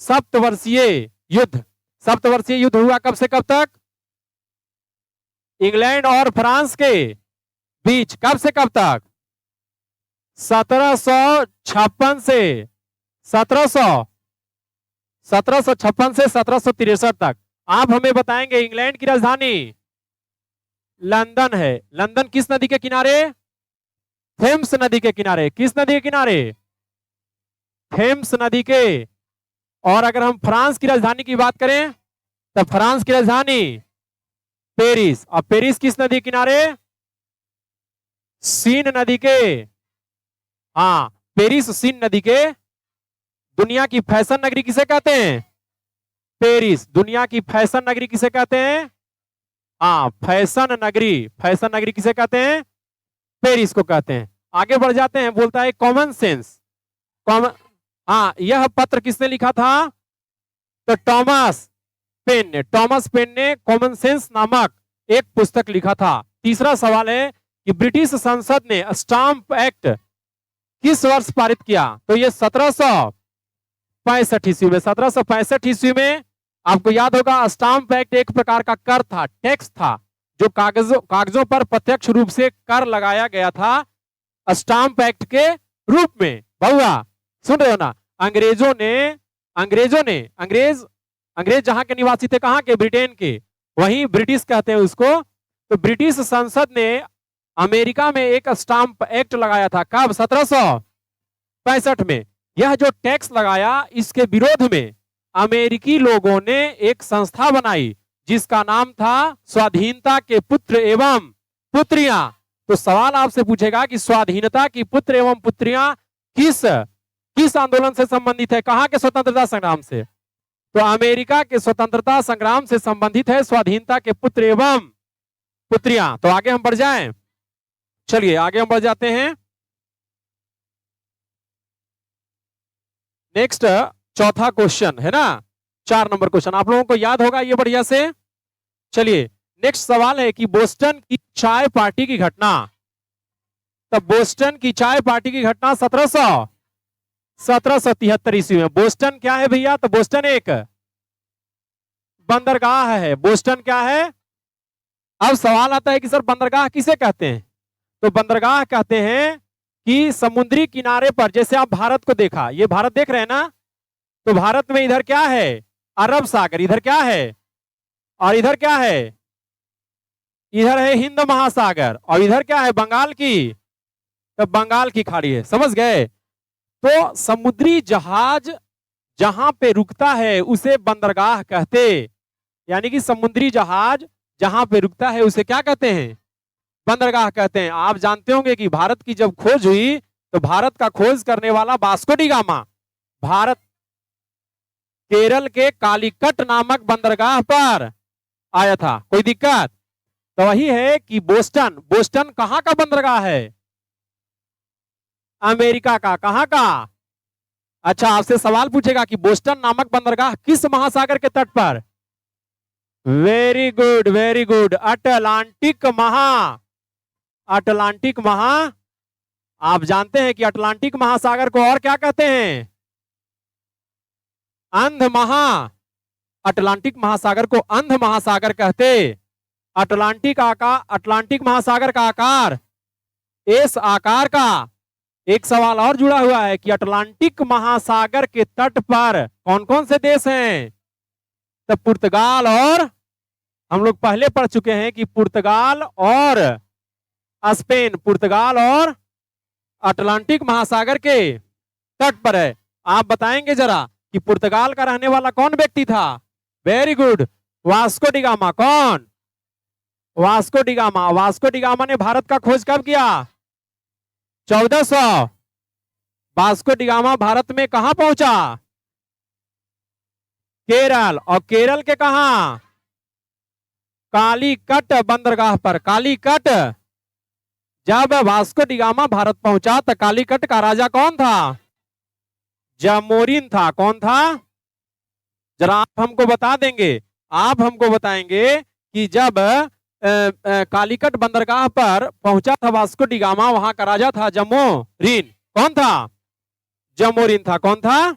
सप्तवर्षीय युद्ध। सप्तवर्षीय युद्ध हुआ कब से कब तक? इंग्लैंड और फ्रांस के बीच। कब से कब तक? 1756 से 1756 से 1763 तक। आप हमें बताएंगे इंग्लैंड की राजधानी लंदन है। लंदन किस नदी के किनारे? थेम्स नदी के किनारे। किस नदी के किनारे? थेम्स नदी के। और अगर हम फ्रांस की राजधानी की बात करें तो फ्रांस की राजधानी पेरिस। और पेरिस किस नदी के किनारे? सीन नदी के। हाँ, पेरिस सीन नदी के। दुनिया की फैशन नगरी किसे कहते हैं? पेरिस। दुनिया की फैशन नगरी किसे कहते हैं? हाँ, फैशन नगरी। फैशन नगरी किसे कहते हैं? पेरिस को कहते हैं। आगे बढ़ जाते हैं। बोलता है कॉमन सेंस। कॉमन, हाँ, यह पत्र किसने लिखा था? तो टॉमस पेन ने। टॉमस पेन ने कॉमन सेंस नामक एक पुस्तक लिखा था। तीसरा सवाल है कि ब्रिटिश संसद ने स्टाम्प एक्ट किस वर्ष पारित किया? तो ये 1765 ईस्वी में। 1765 ईस्वी में आपको याद होगा स्टाम्प एक्ट एक प्रकार का कर था, टैक्स था, जो कागजों पर प्रत्यक्ष रूप से कर लगाया गया था स्टाम्प एक्ट के रूप में। बहुआ सुन रहे हो ना? अंग्रेज जहां के निवासी थे, कहां के? ब्रिटेन के। वहीं ब्रिटिश कहते हैं उसको। तो ब्रिटिश संसद ने अमेरिका में एक स्टाम्प एक्ट लगाया था। कब? 1765 में। यह जो टैक्स लगाया, इसके विरोध में अमेरिकी लोगों ने एक संस्था बनाई जिसका नाम था स्वाधीनता के पुत्र एवं पुत्रियां। तो सवाल आपसे पूछेगा कि स्वाधीनता की पुत्र एवं पुत्रियां किस आंदोलन से संबंधित है? कहां के स्वतंत्रता संग्राम से? तो अमेरिका के स्वतंत्रता संग्राम से संबंधित है स्वाधीनता के पुत्र एवं पुत्रियां। तो आगे हम बढ़ जाएं। चलिए आगे हम बढ़ जाते हैं। नेक्स्ट चौथा क्वेश्चन है ना, 4 नंबर क्वेश्चन आप लोगों को याद होगा ये बढ़िया से। चलिए नेक्स्ट सवाल है कि बोस्टन की चाय पार्टी की घटना। तब बोस्टन की चाय पार्टी की घटना 1773 ईस्वी में। बोस्टन क्या है भैया? तो बोस्टन एक बंदरगाह है। बोस्टन क्या है? अब सवाल आता है कि सर बंदरगाह किसे कहते हैं? तो बंदरगाह कहते हैं कि समुद्री किनारे पर, जैसे आप भारत को देखा, ये भारत देख रहे हैं ना, तो भारत में इधर क्या है? अरब सागर। इधर क्या है? और इधर क्या है? इधर है हिंद महासागर। और इधर क्या है? बंगाल की। तो बंगाल की खाड़ी है। समझ गए? तो समुद्री जहाज जहां पे रुकता है उसे बंदरगाह कहते। यानी कि समुद्री जहाज जहां पे रुकता है उसे क्या कहते हैं? बंदरगाह कहते हैं। आप जानते होंगे कि भारत की जब खोज हुई तो भारत का खोज करने वाला Vasco da gamma Bharat Kerala के कालीकट नामक बंदरगाह पर आया था। कोई दिक्कत? तो वही है कि बोस्टन कहां का बंदरगाह है? अमेरिका का। कहां का? अच्छा, आपसे सवाल पूछेगा कि बोस्टन नामक बंदरगाह किस महासागर के तट पर? Very good, very good. Atlantic महा। आप जानते हैं कि अटलांटिक महासागर को और क्या कहते हैं? अंध महा। अटलांटिक महासागर को अंध महासागर कहते। अटलांटिक महासागर का आकार इस आकार का। एक सवाल और जुड़ा हुआ है कि अटलांटिक महासागर के तट पर कौन कौन से देश हैं? तो पुर्तगाल, और हम लोग पहले पढ़ चुके हैं कि पुर्तगाल और स्पेन। पुर्तगाल और अटलांटिक महासागर के तट पर है। आप बताएंगे जरा कि पुर्तगाल का रहने वाला कौन व्यक्ति था? Very good, Vasco da Gama. कौन? Vasco da Gama. Vasco da Gama ने भारत का खोज कब किया? 1400। वास्को डी गामा भारत में कहां पहुंचा? केरल। और केरल के कहां? कालीकट बंदरगाह पर। कालीकट। जब वास्को डी गामा भारत पहुंचा तो कालीकट का राजा कौन था? जामोरिन था। कौन था? जरा आप हमको बता देंगे। आप हमको बताएंगे कि जब कालीकट बंदरगाह पर पहुंचा था वास्को डी गामा, वहां का राजा था जामोरिन। कौन था? जामोरिन था। कौन था?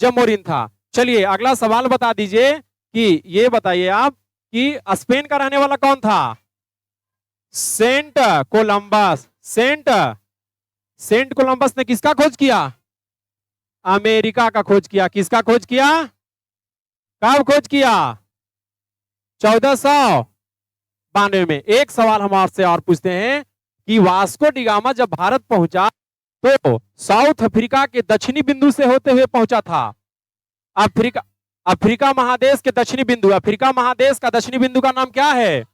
जामोरिन था। चलिए अगला सवाल बता दीजिए कि ये बताइए आप कि स्पेन का रहने वाला कौन था? Saint Columbus. सेंट कोलंबस ने किसका खोज किया? अमेरिका का खोज किया। किसका खोज किया? कब खोज किया? 1492 में। एक सवाल हम आपसे और पूछते हैं कि वास्को डी गामा जब भारत पहुंचा तो साउथ अफ्रीका के दक्षिणी बिंदु से होते हुए पहुंचा था। अफ्रीका महादेश के दक्षिणी बिंदु, अफ्रीका महादेश का दक्षिणी बिंदु का नाम क्या है?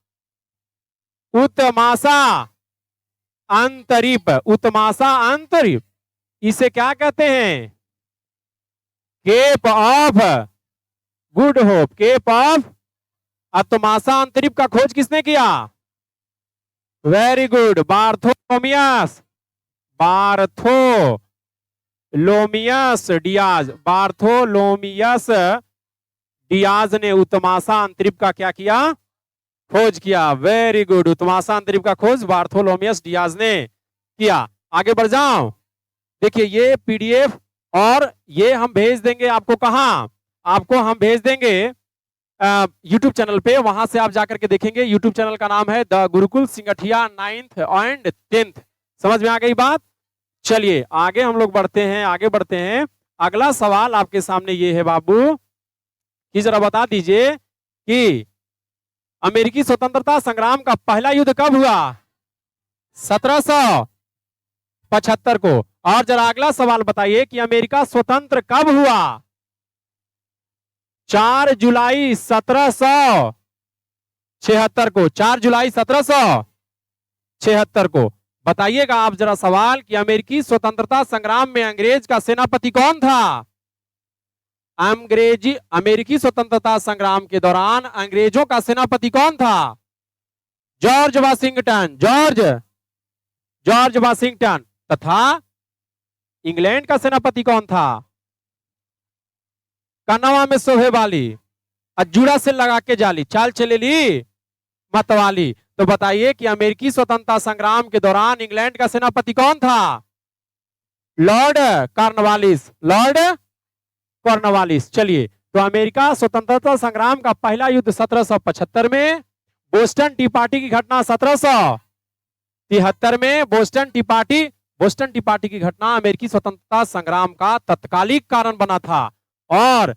उत्तमासा अंतरिप। उत्तमासा अंतरिप। इसे क्या कहते हैं? Cape of Good Hope. Cape of उत्तमासा अंतरिप का खोज किसने किया? Very good, Bartholomeu. Bartholomeu Dias. Bartholomeu Dias ने उत्तमासा अंतरिप का क्या किया? खोज किया। वेरी गुड, उत्तमासा अंतरिप का खोज बार्थोलोमियस डियाज ने किया। आगे बढ़ जाओ। देखिए ये पीडीएफ और ये हम भेज देंगे आपको। कहां? आपको हम भेज देंगे यूट्यूब चैनल पे, वहां से आप जाकर के देखेंगे। यूट्यूब चैनल का नाम है the Gurukul सिंगठिया 9th and 10th। समझ में आ गई बात? चलिए आगे हम लोग बढ़ते हैं। अगला सवाल आपके सामने ये है बाबू कि जरा बता दीजिए कि अमेरिकी स्वतंत्रता संग्राम का पहला युद्ध कब हुआ? 1775 को। और जरा अगला सवाल बताइए कि अमेरिका स्वतंत्र कब हुआ? 4 जुलाई 1776 को। 4 जुलाई 1776 को। बताइएगा आप जरा सवाल कि अमेरिकी स्वतंत्रता संग्राम में अंग्रेज का सेनापति कौन था? अमेरिकी स्वतंत्रता संग्राम के दौरान अंग्रेजों का सेनापति कौन था? George Washington. George Washington. तथा इंग्लैंड का सेनापति कौन था? कनवा में सोहे वाली, अजूड़ा से लगा के जाली, चाल चलेली मतवाली। तो बताइए कि अमेरिकी स्वतंत्रता संग्राम के दौरान इंग्लैंड का सेनापति कौन था? Lord Cornwallis. Lord Cornwallis. चलिए तो अमेरिका स्वतंत्रता संग्राम का पहला युद्ध 1775 में, बोस्टन टी पार्टी की घटना 1773 में। बोस्टन टी पार्टी की घटना अमेरिकी स्वतंत्रता संग्राम का तत्कालिक कारण बना था। और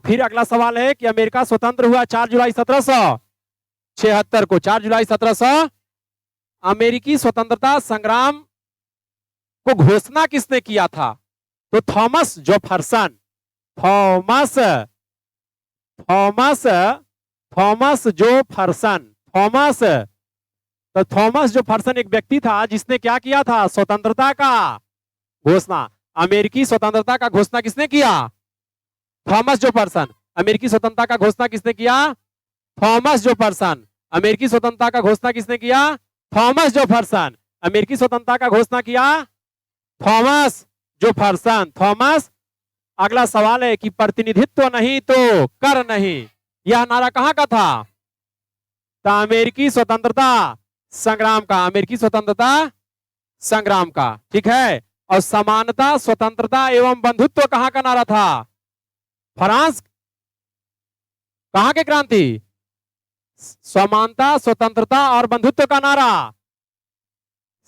फिर अगला सवाल है कि अमेरिका स्वतंत्र हुआ 4 जुलाई 1776 को। 4 जुलाई 1700। अमेरिकी स्वतंत्रता संग्राम को घोषणा किसने किया था? तो थॉमस जेफरसन। थॉमस जेफरसन एक व्यक्ति था जिसने क्या किया था? स्वतंत्रता का घोषणा। अमेरिकी स्वतंत्रता का घोषणा किसने किया? Thomas Jefferson. अमेरिकी स्वतंत्रता का घोषणा किसने किया? Thomas Jefferson. अमेरिकी स्वतंत्रता का घोषणा किसने किया? Thomas Jefferson. अमेरिकी स्वतंत्रता का घोषणा किया थॉमस जेफरसन। थॉमस। अगला सवाल है कि प्रतिनिधित्व नहीं तो कर नहीं, यह नारा कहां का था? तो अमेरिकी स्वतंत्रता संग्राम का। अमेरिकी स्वतंत्रता संग्राम का। ठीक है। और समानता, स्वतंत्रता एवं बंधुत्व कहां का नारा था? फ्रांस। कहां के क्रांति? समानता, स्वतंत्रता और बंधुत्व का नारा।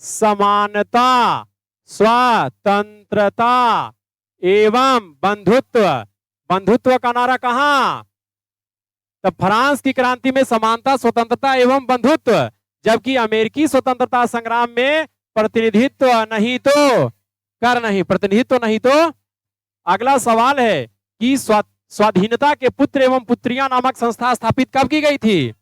समानता, स्वतंत्रता एवं बंधुत्व। बंधुत्व का नारा कहां? तो फ्रांस की क्रांति में समानता, स्वतंत्रता एवं बंधुत्व। जबकि अमेरिकी स्वतंत्रता संग्राम में प्रतिनिधित्व नहीं तो कर नहीं। प्रतिनिधित्व नहीं तो। अगला सवाल है कि स्वाधीनता के पुत्र एवं पुत्रियां नामक संस्था स्थापित कब की गई थी?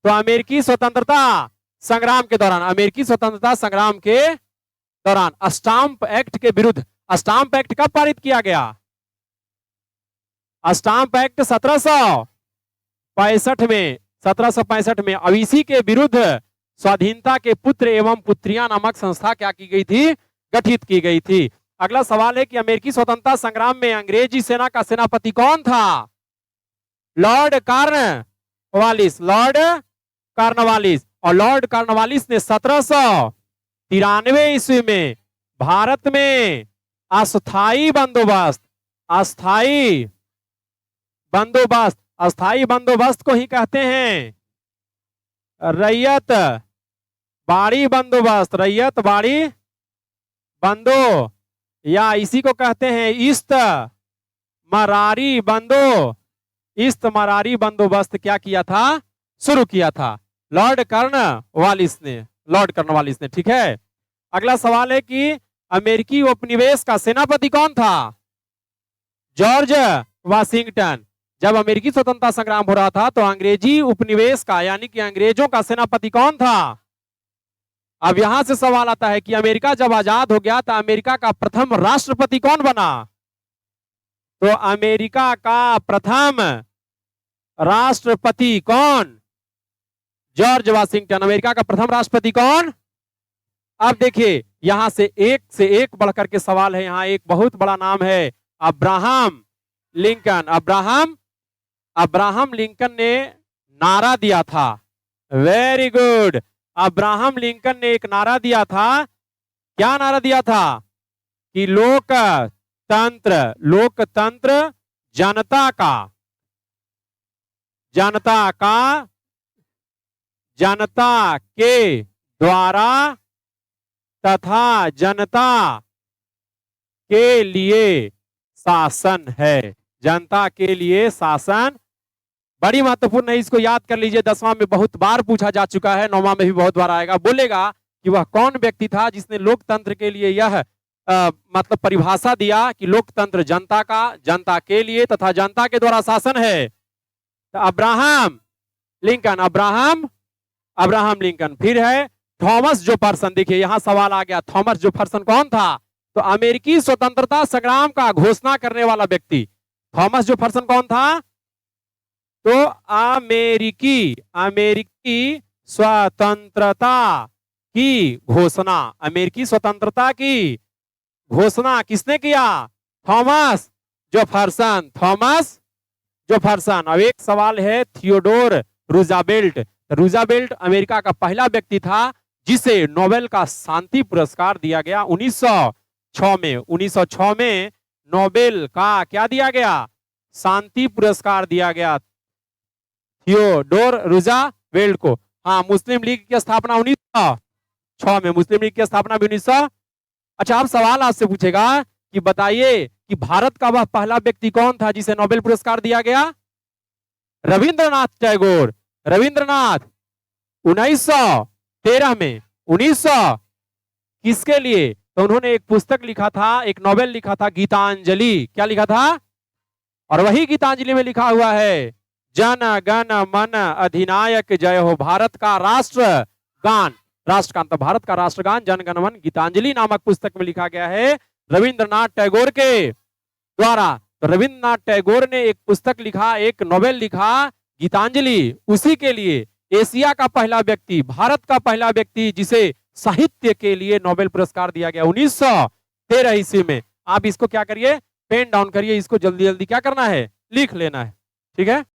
तो अमेरिकी स्वतंत्रता संग्राम के दौरान। अमेरिकी स्वतंत्रता संग्राम के दौरान। स्टाम्प एक्ट के विरुद्ध। स्टाम्प एक्ट कब पारित किया गया? स्टाम्प एक्ट 1765 में। 1765 में। अब इसी के विरुद्ध स्वाधीनता के पुत्र एवं पुत्रियां नामक संस्था क्या की गई थी? गठित की गई थी। अगला सवाल है कि अमेरिकी स्वतंत्रता संग्राम में अंग्रेजी सेना का सेनापति कौन था? Lord Cornwallis. Lord Cornwallis. और लॉर्ड कॉर्नवालिस ने 1793 ईस्वी में भारत में अस्थाई बंदोबस्त बंदोबस्त, अस्थाई बंदोबस्त को ही कहते हैं रैयत बाड़ी बंदोबस्त, रैयत बाड़ी बंदो, या इसी को कहते हैं इस्त मरारी बंदो। इस्त मरारी बंदोबस्त क्या किया था, शुरू किया था लॉर्ड कॉर्नवालिस ने, लॉर्ड कॉर्नवालिस ने। ठीक है, अगला सवाल है कि अमेरिकी उपनिवेश का सेनापति कौन था? George Washington. जब अमेरिकी स्वतंत्रता संग्राम हो रहा था तो अंग्रेजी उपनिवेश का यानी कि अंग्रेजों का सेनापति कौन था? अब यहां से सवाल आता है कि अमेरिका जब आजाद हो गया तो अमेरिका का प्रथम राष्ट्रपति कौन बना? तो अमेरिका का प्रथम राष्ट्रपति कौन? George Washington. अमेरिका का प्रथम राष्ट्रपति कौन? अब देखिए यहां से एक बढ़कर के सवाल है। यहां एक बहुत बड़ा नाम है अब्राहम लिंकन। अब्राहम लिंकन ने नारा दिया था, वेरी गुड, अब्राहम लिंकन ने एक नारा दिया था। क्या नारा दिया था? कि लोकतंत्र जनता के द्वारा तथा जनता के लिए शासन है। जनता के लिए शासन बड़ी महत्वपूर्ण है, इसको याद कर लीजिए। 10वां में बहुत बार पूछा जा चुका है, 9वां में भी बहुत बार आएगा। बोलेगा कि वह कौन व्यक्ति था जिसने लोकतंत्र के लिए यह मतलब परिभाषा दिया कि लोकतंत्र जनता के लिए तथा जनता के द्वारा शासन है। तो अब्राहम लिंकन। फिर है थॉमस जेफरसन। देखिए यहां सवाल आ गया, थॉमस जेफरसन कौन था? तो अमेरिकी स्वतंत्रता संग्राम का घोषणा करने वाला व्यक्ति थॉमस जेफरसन कौन था? तो अमेरिकी स्वतंत्रता की घोषणा किसने किया? Thomas Jefferson. अब एक सवाल है थियोडोर रूजावेल्ट अमेरिका का पहला व्यक्ति था जिसे नोबेल का शांति पुरस्कार दिया गया 1906 में नोबेल का क्या दिया गया? शांति पुरस्कार दिया गया थियोडोर रूजावेल्ट को। हाँ, मुस्लिम लीग की स्थापना 1906 में, मुस्लिम लीग की स्थापना भी 1900। अच्छा, अब सवाल आपसे पूछेगा कि बताइए कि भारत का वह पहला व्यक्ति कौन था जिसे नोबेल पुरस्कार दिया गया? रविंद्रनाथ टैगोर। 1913 में। 1900 किसके लिए? तो उन्होंने एक पुस्तक लिखा था, एक नोवेल लिखा था, गीतांजलि। क्या लिखा था? और वही गीतांजलि में लिखा हुआ है जन गण मन अधिनायक जय हो, भारत का राष्ट्रगान। तो भारत का राष्ट्रगान जन गण मन गीतांजलि नामक पुस्तक में लिखा गया है रविंद्रनाथ टैगोर के द्वारा। तो रविंद्रनाथ टैगोर ने एक पुस्तक लिखा, एक नोवेल लिखा गीतांजलि, उसी के लिए एशिया का पहला व्यक्ति, भारत का पहला व्यक्ति जिसे साहित्य के लिए नोबेल पुरस्कार दिया गया 1913 ईस्वी में। आप इसको क्या करिए, पेन डाउन करिए, इसको जल्दी जल्दी क्या करना है, लिख लेना है। ठीक है।